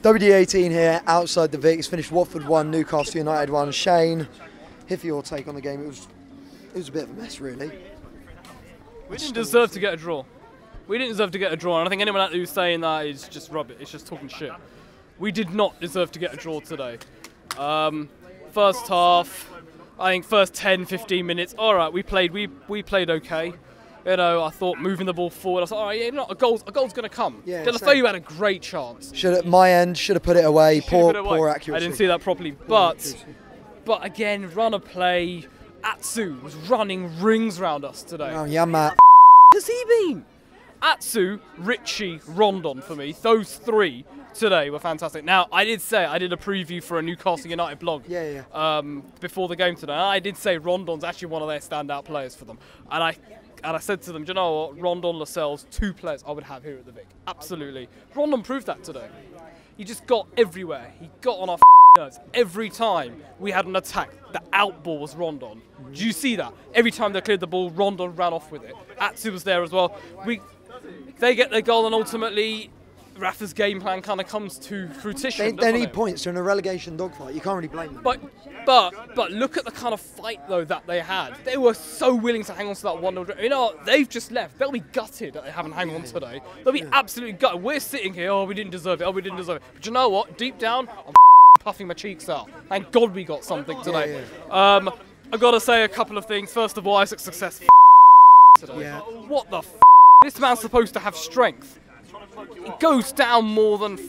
WD18 here, outside the Vic. It's finished Watford 1, Newcastle United 1. Shane, here for your take on the game. It was a bit of a mess, really. We didn't deserve to get a draw. We didn't deserve to get a draw, and I think anyone out there who's saying that is just rubbish. It's just talking shit. We did not deserve to get a draw today. First half, I think first 10, 15 minutes, all right, we played okay. You know, I thought moving the ball forward, I was like, all right, yeah, no, a goal's going to come. Yeah, Delafeu had a great chance. My end should have put it away. Poor accuracy. I didn't see that properly, but again, run of play. Atsu was running rings round us today. Oh, yeah, Matt. Has he been? Atsu, Richie, Rondon for me. Those three today were fantastic. Now, I did a preview for a Newcastle United blog before the game today. I did say Rondon's actually one of their standout players for them. And I said to them, do you know what? Rondon, Lascelles, two players I would have here at the Vic. Absolutely. Rondon proved that today. He just got everywhere. He got on our nerves. Every time we had an attack, the outball was Rondon. Did you see that? Every time they cleared the ball, Rondon ran off with it. Atsu was there as well. They get their goal, and ultimately Rafa's game plan kind of comes to fruition. They need points. They're in a relegation dogfight. You can't really blame them. But look at the kind of fight though that they had. They were so willing to hang on to that 1-0. You know, they've just left. They'll be gutted that they haven't hung on today. They'll be absolutely gutted. We're sitting here, oh, we didn't deserve it. Oh, we didn't deserve it. But you know what? Deep down, I'm puffing my cheeks out. Thank God we got something today. I've got to say a couple of things. First of all, Isaac's success today. Yeah. What the f? This man's supposed to have strength. It goes down more than.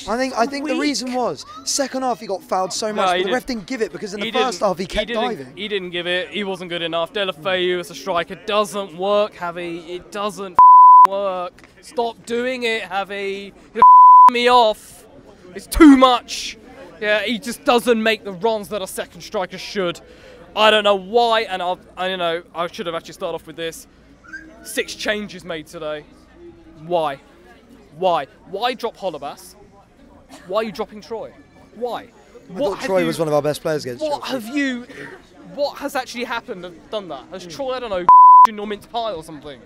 I think the reason was second half he got fouled so much, but the ref didn't give it because in the first half he kept diving. He didn't give it. He wasn't good enough. Delafeu as a striker doesn't work, Javi. It doesn't work. Stop doing it, Javi. You're me off. It's too much. Yeah, he just doesn't make the runs that a second striker should. I don't know why, and I should have actually started off with this. 6 changes made today. Why? Why drop Holobas? Why are you dropping Troy? Why? I thought Troy was one of our best players against Chelsea. What has actually happened and done that? Has Troy, I don't know, or mince pie or something?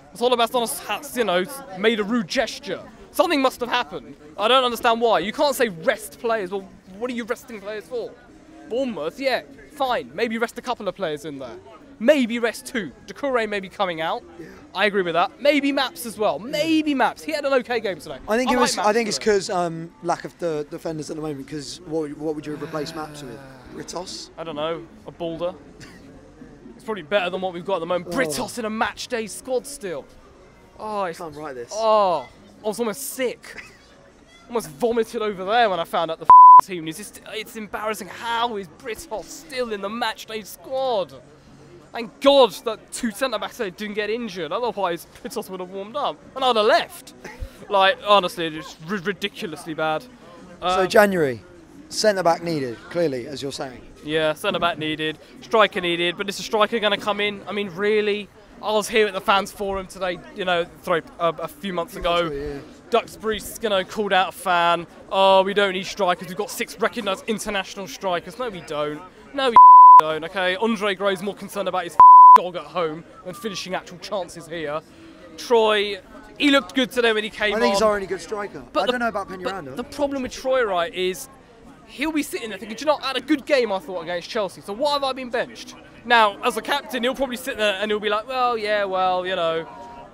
Has Holobas made a rude gesture? Something must have happened. I don't understand why. You can't say rest players. Well, what are you resting players for? Bournemouth, yeah, fine. Maybe rest a couple of players in there. Maybe rest 2. Doucouré may be coming out. Yeah. I agree with that. Maybe Maps as well. Maybe Maps. He had an okay game today. I think it's because lack of the defenders at the moment. Because what would you replace Maps with? Britos? I don't know. A Balder. It's probably better than what we've got at the moment. Britos in a match day squad still. Oh, I can't write this. Oh, I was almost sick. Almost vomited over there when I found out the team. It's embarrassing. How is Britos still in the match day squad? Thank God that 2 centre-backs didn't get injured, otherwise Britos would have warmed up and I'd have left. Like, honestly, it's ridiculously bad. So January, centre-back needed, clearly, as you're saying. Yeah, centre-back needed, striker needed, but is a striker going to come in? I mean, really? I was here at the fans forum today, a few months ago. Duxbury's, called out a fan. Oh, we don't need strikers. We've got 6 recognised international strikers. No, we don't. No, we don't, okay? Andre Gray's more concerned about his dog at home than finishing actual chances here. Troy, he looked good today when he came on. I think he's already a good striker. But I don't know about Peñaranda. The problem with Troy, right, is he'll be sitting there thinking, do you know, I had a good game, I thought, against Chelsea, so why have I been benched? Now, as a captain, he'll probably sit there and he'll be like, well,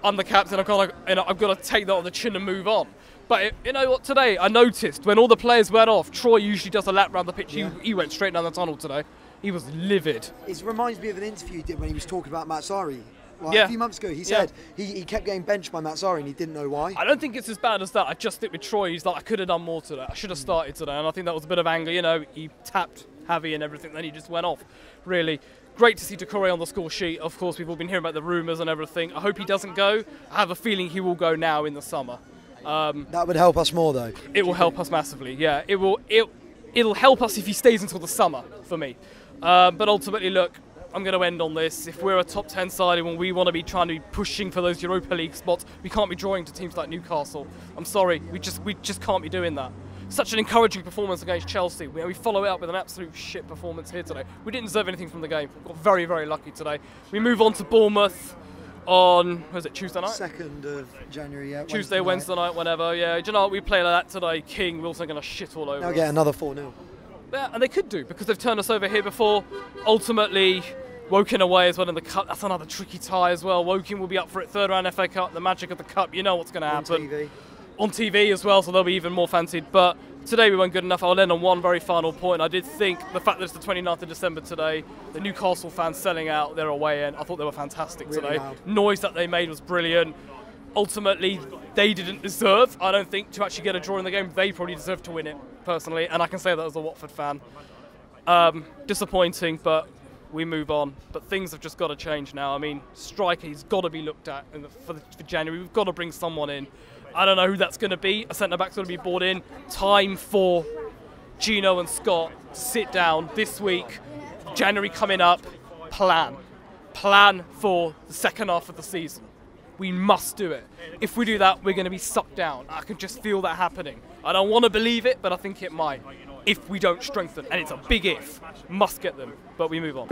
I'm the captain, I've got to take that on the chin and move on. But you know what, today, I noticed when all the players went off, Troy usually does a lap round the pitch. Yeah. He went straight down the tunnel today. He was livid. It reminds me of an interview he did when he was talking about Matsari. A few months ago, he said he kept getting benched by Matsari and he didn't know why. I don't think it's as bad as that. I just think with Troy, he's like, I could have done more today. I should have started today. And I think that was a bit of anger. He tapped Javi and everything, then he just went off. Really. Great to see Doucouré on the score sheet. Of course, we've all been hearing about the rumours and everything. I hope he doesn't go. I have a feeling he will go now in the summer. That would help us more, though. It will help us massively, yeah. It'll help us if he stays until the summer, for me. But ultimately, look, I'm going to end on this. If we're a top 10 side and we want to be trying to be pushing for those Europa League spots, we can't be drawing to teams like Newcastle. I'm sorry, we just can't be doing that. Such an encouraging performance against Chelsea. We follow it up with an absolute shit performance here today. We didn't deserve anything from the game. We got very, very lucky today. We move on to Bournemouth. on, was it Tuesday night? 2nd of January, yeah. Tuesday, Wednesday night, whenever, yeah. Do you know what? We play like that today. King, Wilson are going to shit all over They'll us. get another 4-0. Yeah, and they could do, because they've turned us over here before. Ultimately, Woking away as well in the Cup. That's another tricky tie as well. Woking will be up for it, 3rd round FA Cup, the magic of the Cup. You know what's going to happen. On TV as well, so they'll be even more fancied. But today we weren't good enough. I'll end on one very final point. I did think the fact that it's the 29th of December today, the Newcastle fans selling out their away end, I thought they were fantastic today. Loud. Noise that they made was brilliant. Ultimately, they didn't deserve, I don't think, to actually get a draw in the game. They probably deserved to win it, personally, and I can say that as a Watford fan. Disappointing, but we move on. But things have just got to change now. I mean, striker, he's got to be looked at for January. We've got to bring someone in. I don't know who that's going to be. A centre-back's going to be brought in. Time for Gino and Scott to sit down this week. January coming up. Plan for the second half of the season. We must do it. If we do that, we're going to be sucked down. I can just feel that happening. I don't want to believe it, but I think it might. If we don't strengthen, and it's a big if, must get them. But we move on.